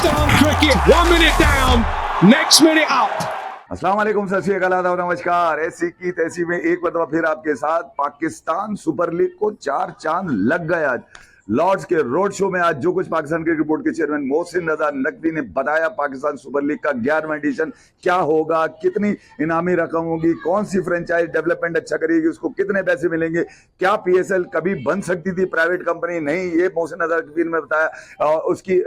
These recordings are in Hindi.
Pakistan cricket, 1 minute down, next minute up. अस्सलाम वालेकुम, सत श्री अकाल, आदाब, नमस्कार। ऐसी की तैसी में एक मरतबा फिर आपके साथ पाकिस्तान सुपर लीग को 4 चांद लग गए। आज लॉर्ड्स के रोड शो में आज जो कुछ पाकिस्तान क्रिकेट बोर्ड के चेयरमैन मोहसिन रजा नकवी ने बताया, पाकिस्तान सुपर लीग का 11वां एडिशन क्या होगा, कितनी इनामी रकम होगी, कौन सी फ्रेंचाइज डेवलपमेंट अच्छा करेगी, उसको कितने पैसे मिलेंगे, क्या पीएसएल कभी बन सकती थी प्राइवेट कंपनी, नहीं, ये मोहसिन रजा नकवी ने बताया। उसकी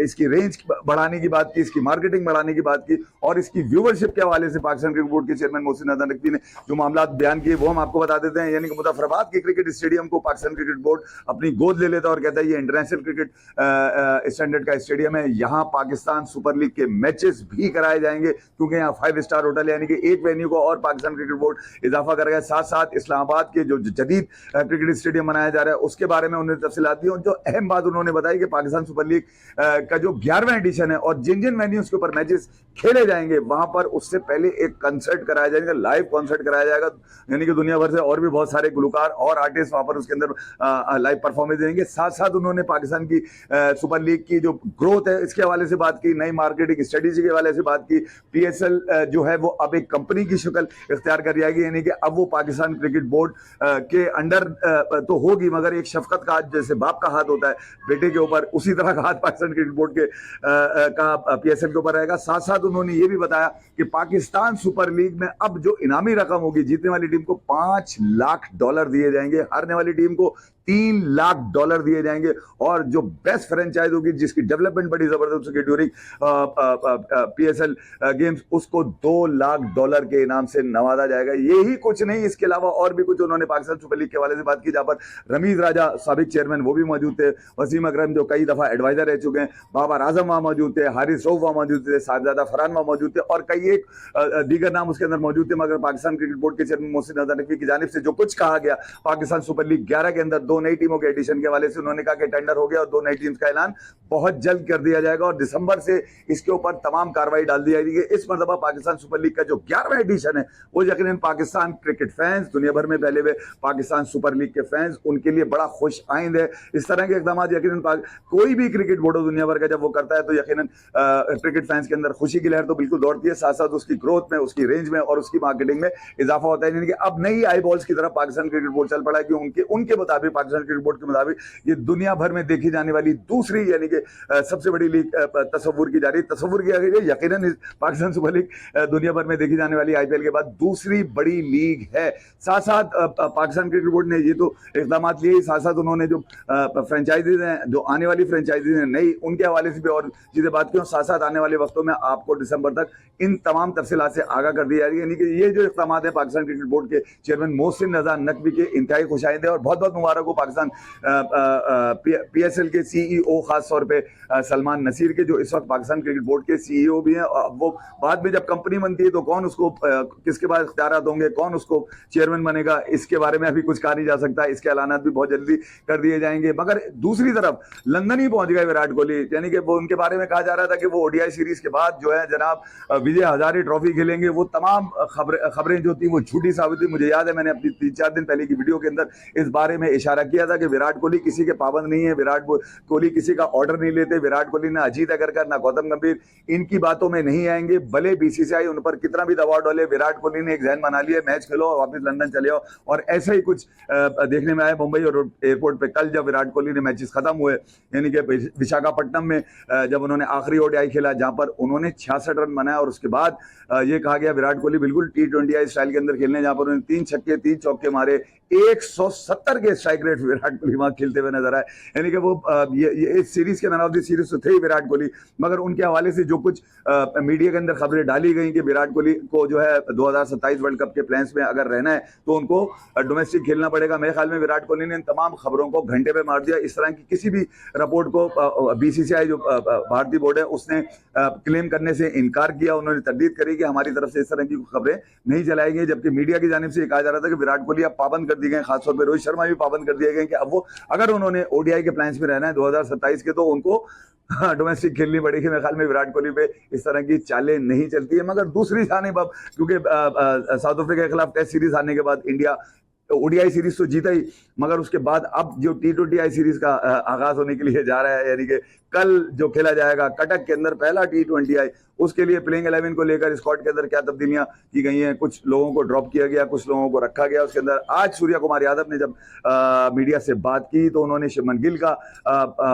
इसकी रेंज बढ़ाने की बात की, इसकी मार्केटिंग बढ़ाने की बात की और इसकी व्यूवरशिप के हवाले से पाकिस्तान क्रिकेट बोर्ड के चेयरमैन मोहसिन रजा नकवी ने जो मामला बयान किए वो हम आपको बता देते हैं। यानी कि मुजफ्फराबाद के क्रिकेट स्टेडियम को पाकिस्तान क्रिकेट बोर्ड अपनी गोद ले लेता है और कहता है ये इंटरनेशनल क्रिकेट स्टैंडर्ड का स्टेडियम है, यहाँ पाकिस्तान सुपर लीग के मैचेस भी कराए जाएंगे, क्योंकि यहाँ 5 स्टार होटल यानी कि एक वेन्यू को और पाकिस्तान क्रिकेट बोर्ड इजाफा करेगा। साथ साथ इस्लामाबाद के जो जदीद क्रिकेट स्टेडियम बनाया जा रहा है उसके बारे में उन्होंने तफसीलात दी और जो अहम बात उन्होंने बताई कि पाकिस्तान सुपर लीग का जो 11वां एडिशन है और जिन जिन वेन्यूज के ऊपर मैचेस खेले जाएंगे वहां पर उससे पहले एक कंसर्ट कराया जाएगा, लाइव कॉन्सर्ट कराया जाएगा, यानी कि दुनिया भर से और भी बहुत सारे गुलकार और आर्टिस्ट वहां पर उसके अंदर लाइव परफॉर्मेंस देंगे। साथ साथ उन्होंने पाकिस्तान की सुपर लीग की जो ग्रोथ है इसके हवाले से बात की, नई मार्केटिंग स्ट्रेटेजी के हवाले से बात की। पीएसएल जो है वो अब एक कंपनी की शक्ल इख्तियार कर जाएगी, यानी कि अब वो पाकिस्तान क्रिकेट बोर्ड के अंडर तो होगी, मगर एक शफकत का हाथ, जैसे बाप का हाथ होता है बेटे के ऊपर, उसी तरह का हाथ पाकिस्तान क्रिकेट बोर्ड के का पीएसएल के ऊपर रहेगा। साथ साथ उन्होंने ये भी बताया कि पाकिस्तान सुपर लीग में अब जो इनामी रकम होगी, जीतने वाली टीम को $5 लाख दिए जाएंगे, हारने वाली टीम को $3 लाख दिए जाएंगे और जो बेस्ट फ्रेंचाइज होगी जिसकी डेवलपमेंट बड़ी जबरदस्त होगी ड्यूरिंग पीएसएल गेम्स, उसको $2 लाख के इनाम से नवाजा जाएगा। यही कुछ नहीं, इसके अलावा और भी कुछ उन्होंने पाकिस्तान सुपर लीग के हवाले से बात की, जहां पर रमीज राजा साबिक चेयरमैन वो भी मौजूद थे, वसीम अकरम जो कई दफा एडवाइजर रह चुके हैं, बाबर आजम वहां मौजूद थे, हारिस रऊफ वहां मौजूद थे, साहबजादा फरहान वहां मौजूद थे और कई एक दीगर नाम उसके अंदर मौजूद थे। मगर पाकिस्तान क्रिकेट बोर्ड के चेयरमैन मोहसिन रजा नकवी की जानिब से जो कुछ कहा गया पाकिस्तान सुपर लीग 11 के अंदर 2 नई टीमों के एडिशन के हवाले से, उन्होंने कहा कि टेंडर हो गया और 2 नई टीम्स का ऐलान बहुत जल्द कर दिया जाएगा और दिसंबर से इसके ऊपर तमाम कार्रवाई डाल दी जाएगी। इस मरतबा पाकिस्तान सुपर लीग का जो 11वां एडिशन है वो यकीनन पाकिस्तान क्रिकेट फैंस, दुनिया भर में फैले हुए पाकिस्तान सुपर लीग के फैंस, उनके लिए बड़ा खुश आइंद है। इस तरह के इकदाम यकीनन कोई भी क्रिकेट बोर्ड दुनिया भर का जब वो करता है तो यकीनन क्रिकेट फैंस के अंदर खुशी की लहर तो बिल्कुल दौड़ती है, साथ साथ उसकी ग्रोथ में, उसकी रेंज में और उसकी मार्केटिंग में इजाफा होता है। यानी कि अब नई आई बॉल्स की तरफ पाकिस्तान क्रिकेट बोर्ड चल पड़ा है कि उनके मुताबिक, पाकिस्तान क्रिकेट बोर्ड के मुताबिक ये दुनिया भर में देखी जाने वाली दूसरी, यानी कि सबसे बड़ी लीग तस्वुर की जा रही है, तस्वुर किया गया यकीनन पाकिस्तान सुपर लीग दुनिया भर में देखी जाने वाली आईपीएल के बाद दूसरी बड़ी लीग है। साथ साथ पाकिस्तान क्रिकेट बोर्ड ने ये तो इकदाम लिए, साथ साथ उन्होंने जो फ्रेंचाइजीज हैं, जो आने वाली फ्रेंचाइजीज हैं नई, उनके हवाले से भी और चीजें बात की और साथ साथ आने वाले वक्तों में आपको दिसंबर तक इन तमाम तफसीलात से आगाह कर दी जा रही है। यानी कि ये जो इकदाम है पाकिस्तान क्रिकेट बोर्ड के चेयरमैन मोहसिन रजा नकवी के इंतहाई खुशाइंद है और बहुत बहुत मुबारक हो पाकिस्तान पीएसएल के सीईओ, खास तौर पे सलमान नसीर के, जो इस वक्त पाकिस्तान क्रिकेट बोर्ड के सीईओ भी हैं। वो बाद में जब कंपनी बनती है तो कौन उसको किसके पास इख्तियारात होंगे, कौन उसको चेयरमैन बनेगा, इसके बारे में अभी कुछ कहा नहीं जा सकता, इसके ऐलानात भी बहुत जल्दी कर दिए जाएंगे। मगर दूसरी तरफ लंदन ही पहुंच गए विराट कोहली, यानी कि वो उनके बारे में कहा जा रहा था कि वो ओडीआई सीरीज के बाद जो है जनाब विजय हजारे ट्रॉफी खेलेंगे। वो तमाम खबरें जो थी वो झूठी साबित हुई। मुझे याद है मैंने अपनी 3-4 दिन पहले की वीडियो के अंदर इस बारे में इशारा किया था कि विराट कोहली किसी के पाबंद नहीं है, विराट कोहली किसी का ऑर्डर नहीं लेते, विराट कोहली ना अजीत अगरकर ना गौतम गंभीर इनकी बातों में नहीं आएंगे, भले बीसीसीआई उन पर कितना भी दबाव डाले। विराट कोहली ने एक जहन बना लिया, मैच खेलो वापस लंदन चले आओ। और ऐसा ही कुछ देखने में आया मुंबई और एयरपोर्ट पे कल जब विराट कोहली ने मैचेस खत्म हुए, यानी कि विशाखापट्टनम में जब उन्होंने आखिरी ओडीआई खेला जहां पर उन्होंने 66 रन बनाया और उसके बाद ये कहा गया विराट कोहली बिल्कुल T20 स्टाइल के अंदर खेलने, जहां पर उन्होंने 3 छक्के 3 चौके मारे, 170 के स्ट्राइक रेट विराट कोहली वहां खेलते हुए नजर आए। यानी कि वो ये इस सीरीज के मैन ऑफ द सीरीज तो थे ही विराट कोहली, मगर उनके हवाले से जो कुछ मीडिया के अंदर खबरें डाली गई कि विराट कोहली को जो है 2027 वर्ल्ड कप के प्लान्स में अगर रहना है तो उनको डोमेस्टिक खेलना पड़ेगा। मेरे ख्याल में विराट कोहली ने इन तमाम खबरों को घंटे पे मार दिया। इस तरह की किसी भी रिपोर्ट को बीसीसीआई जो भारतीय बोर्ड है उसने क्लेम करने से इनकार किया, उन्होंने तरदीद करी कि हमारी तरफ से इस तरह की खबरें नहीं चलाएंगे। जबकि मीडिया की जानिब से कहा जा रहा था कि विराट कोहली अब पाबंद कर दिए गए, खासतौर पर रोहित शर्मा भी पाबंद कर दिए गए कि अब वो अगर उन्होंने ओडीआई के प्लान्स में रहना है 2027 के तो उनको डोमेस्टिक खेलनी पड़ेगी। मेरे ख्याल में विराट कोहली पे इस तरह की चालें नहीं चलती है। मगर दूसरी जानिब अब क्योंकि साउथ अफ्रीका के खिलाफ टेस्ट सीरीज हारने के बाद इंडिया ओडीआई सीरीज तो जीता ही, मगर उसके बाद अब जो T20I सीरीज का आगाज होने के लिए जा रहा है, यानी कि कल जो खेला जाएगा कटक के अंदर पहला T20I, उसके लिए प्लेइंग 11 को लेकर स्क्वाड के अंदर क्या तब्दीलियां की गई हैं। कुछ लोगों को ड्रॉप किया गया, कुछ लोगों को रखा गया। उसके अंदर आज सूर्या कुमार यादव ने जब मीडिया से बात की तो उन्होंने शुभमन गिल का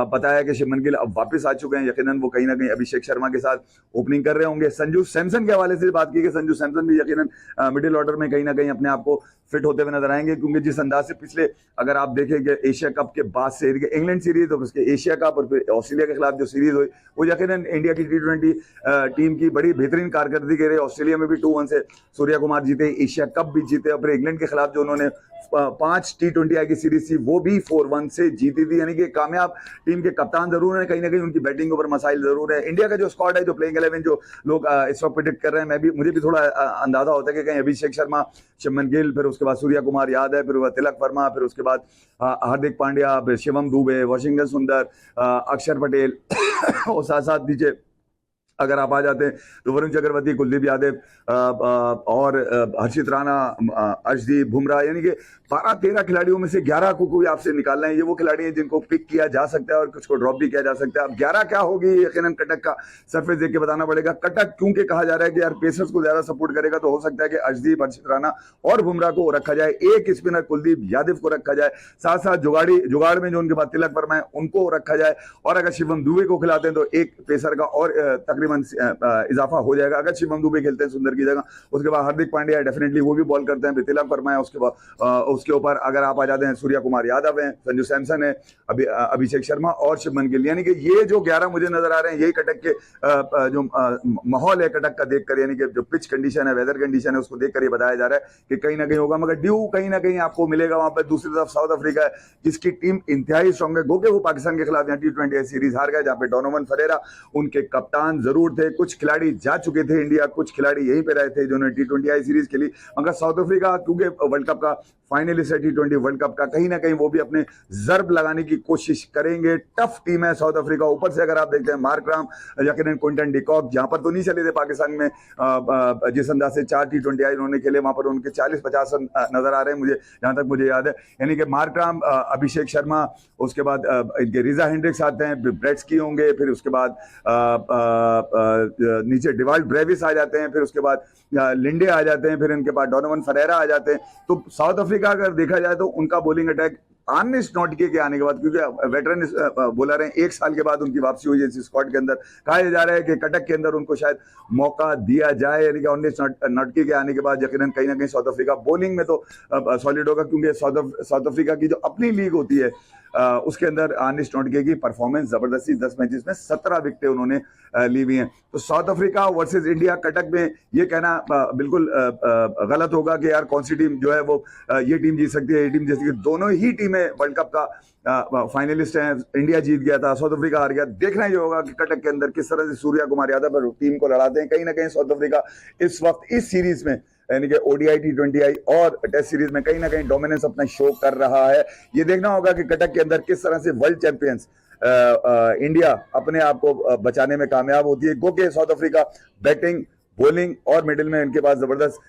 बताया कि शुभमन गिल अब वापस आ चुके हैं, यकीनन वो कहीं ना कहीं अभिषेक शर्मा के साथ ओपनिंग कर रहे होंगे। संजू सैमसन के हवाले से बात की कि संजू सैमसन भी यकीनन मिडिल ऑर्डर में कहीं ना कहीं अपने आप को फिट होते हुए नजर आएंगे, क्योंकि जिस अंदाज से पिछले अगर आप देखेंगे एशिया कप के बाद से इंग्लैंड सीरीज और उसके एशिया कप और फिर ऑस्ट्रेलिया के खिलाफ जो सीरीज हुई, वो यकीनन इंडिया की T20 टीम की बड़ी बेहतरीन कारकर्दगी के रही। ऑस्ट्रेलिया में भी 2-1 से सूर्या कुमार जीते, एशिया कप भी जीते, और फिर इंग्लैंड के खिलाफ जो उन्होंने 5 T20I की सीरीज थी वो भी 4-1 से जीती थी। यानी कि कामयाब टीम के कप्तान जरूर है, कहीं ना कहीं उनकी बैटिंग के ऊपर मसाइल जरूर है। इंडिया का जो स्क्वाड है, जो प्लेइंग 11 जो लोग इस वक्त प्रेडिक्ट कर रहे हैं, मुझे भी थोड़ा अंदाजा होता है कि कहीं अभिषेक शर्मा, शुभमन गिल, फिर उसके बाद सूर्या कुमार यादव, फिर तिलक वर्मा, फिर उसके बाद हार्दिक पांड्या, शिवम दुबे, वाशिंगटन सुंदर, अक्षर पटेल और साथ साथ नीचे अगर आप आ जाते हैं तो वरुण चक्रवर्ती, कुलदीप यादव और हर्षित राणा, अर्शदीप, बुमराह, यानी कि 12-13 खिलाड़ियों में से 11 को कोई आपसे निकालना है। ये वो खिलाड़ी हैं जिनको पिक किया जा सकता है और कुछ को ड्रॉप भी किया जा सकता है। अब 11 क्या होगी यकीनन कटक का सरफेस देख के बताना पड़ेगा। कटक क्योंकि कहा जा रहा है कि यार पेसर्स को ज्यादा सपोर्ट करेगा, तो हो सकता है कि अर्शदीप, हर्षित राणा और बुमराह को रखा जाए, एक स्पिनर कुलदीप यादव को रखा जाए, साथ साथ जुगाड़ में जो उनके बाद तिलक वर्मा है उनको रखा जाए, और अगर शिवम दुबे को खिलाते हैं तो एक पेसर का और तकरीबन इजाफा हो जाएगा अगर शिवम दुबे खेलते हैं सुंदर की जगह। उसके बाद हार्दिक पांड्या डेफिनेटली वो भी बॉल करते हैं, तिलक वर्मा है, उसके बाद उसके ऊपर अगर आप आ जाते हैं सूर्या कुमार यादव हैं, संजू सैमसन है, अभिषेक शर्मा और शुभमन गिल। यानी कि ये जो 11 मुझे नजर आ रहे हैं, यही कटक के जो माहौल है कटक का देखकर, यानी कि जो पिच कंडीशन है, वेदर कंडीशन है, उसको देखकर ये बताया जा रहा है कि कहीं ना कहीं होगा। मगर ड्यू कहीं ना कहीं आपको मिलेगा वहां पर। दूसरी तरफ साउथ अफ्रीका है जिसकी टीम इंतहाई स्ट्रॉन्ग है, गोके वो पाकिस्तान के खिलाफ यहाँ T20I सीरीज हार गए, जहाँ पे डोनोवन फरेरा उनके कप्तान जरूर थे। कुछ खिलाड़ी जा चुके थे इंडिया, कुछ खिलाड़ी यहीं पे रहे थे जिन्होंने T20I सीरीज खेली। मगर साउथ अफ्रीका क्योंकि वर्ल्ड कप का फाइनलिस्ट है, T20 वर्ल्ड कप का, कहीं ना कहीं वो भी अपने जर्ब लगाने की कोशिश करेंगे। टफ टीम है साउथ अफ्रीका। ऊपर से अगर आप देखते हैं मार्कराम, यकीनन क्विंटन डिकॉक, जहां पर तो नहीं चले थे पाकिस्तान में, जिस अंदाज से 4 T20I उन्होंने खेले, वहां पर उनके 40-50 रन नजर आ रहे हैं मुझे, जहां तक मुझे याद है। यानी कि मार्कराम, अभिषेक शर्मा, उसके बाद इनके रिजा हेंड्रिक्स आते हैं, ब्रेट्सकी होंगे, फिर उसके बाद नीचे डिवाल्ड ब्रेविस आ जाते हैं, फिर उसके बाद लिंडे आ जाते हैं, फिर इनके बाद डोनोवन फरेरा आ जाते हैं। तो साउथ अफ्रीका अगर देखा जाए तो उनका बॉलिंग अटैक आनिश नॉटके के आने के बाद, क्योंकि वेटरन बॉलर हैं, 1 साल के बाद उनकी वापसी हुई है इस स्क्वाड के अंदर, कहा जा रहा है कि कटक के अंदर उनको शायद मौका दिया जाए। यानी कि आनिश नॉटके के आने के बाद यकीनन कहीं ना कहीं साउथ अफ्रीका बॉलिंग में तो सॉलिड होगा, क्योंकि साउथ अफ्रीका की जो अपनी लीग होती है उसके अंदर आनिश नॉटके की परफॉर्मेंस जबरदस्ती, 10 मैचेस में 17 विकेटें उन्होंने ली हुई हैं। तो south Africa versus India Cuttack में ये कहना बिल्कुल गलत होगा कि यार कौन सी टीम जो है वो ये टीम जीत सकती है, ये टीम जीत सकती है। दोनों ही टीमें वर्ल्ड कप का फाइनलिस्ट हैं। इंडिया जीत गया था, साउथ अफ्रीका हार गया। देखना ये होगा कि कटक के अंदर किस तरह से सूर्या कुमार यादव टीम को लड़ाते हैं। कहीं ना कहीं साउथ अफ्रीका इस वक्त इस सीरीज में, यानी कि ODI, T20I और टेस्ट सीरीज में कहीं ना कहीं डोमिनेंस अपना शो कर रहा है। ये देखना होगा कि कटक के अंदर किस तरह से वर्ल्ड चैंपियंस इंडिया अपने आप को बचाने में कामयाब होती है। क्योंकि साउथ अफ्रीका बैटिंग, बॉलिंग और मिडिल में इनके पास जबरदस्त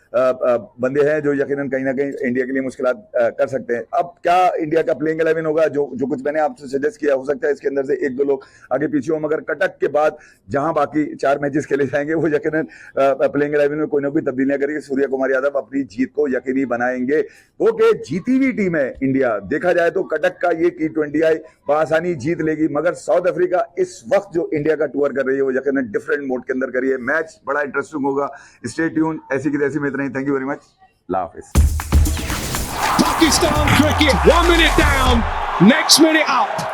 बंदे हैं जो यकीनन कहीं ना कहीं इंडिया के लिए मुश्किलात कर सकते हैं। अब क्या इंडिया का प्लेइंग 11 होगा, जो कुछ मैंने आपसे सजेस्ट किया, हो सकता है इसके अंदर से 1-2 लोग आगे पीछे हो, मगर कटक के बाद जहां बाकी 4 मैचेस खेले जाएंगे वो यकीनन प्लेइंग 11 में कोई ना कोई तब्दीलियां करेगी। सूर्या कुमार यादव अपनी जीत को यकीनी बनाएंगे, क्योंकि जीती हुई टीम है इंडिया। देखा जाए तो कटक का ये T20I बआसानी जीत लेगी, मगर साउथ अफ्रीका इस वक्त जो इंडिया का टूर कर रही है वो यकीनन डिफरेंट मोड के अंदर कर रही है। मैच बड़ा इंटरेस्टिंग होगा, स्टे ट्यून। ऐसी की तैसी में इतना ही। Thank you very much. लाफिज। Pakistan cricket, 1 minute down, next minute up.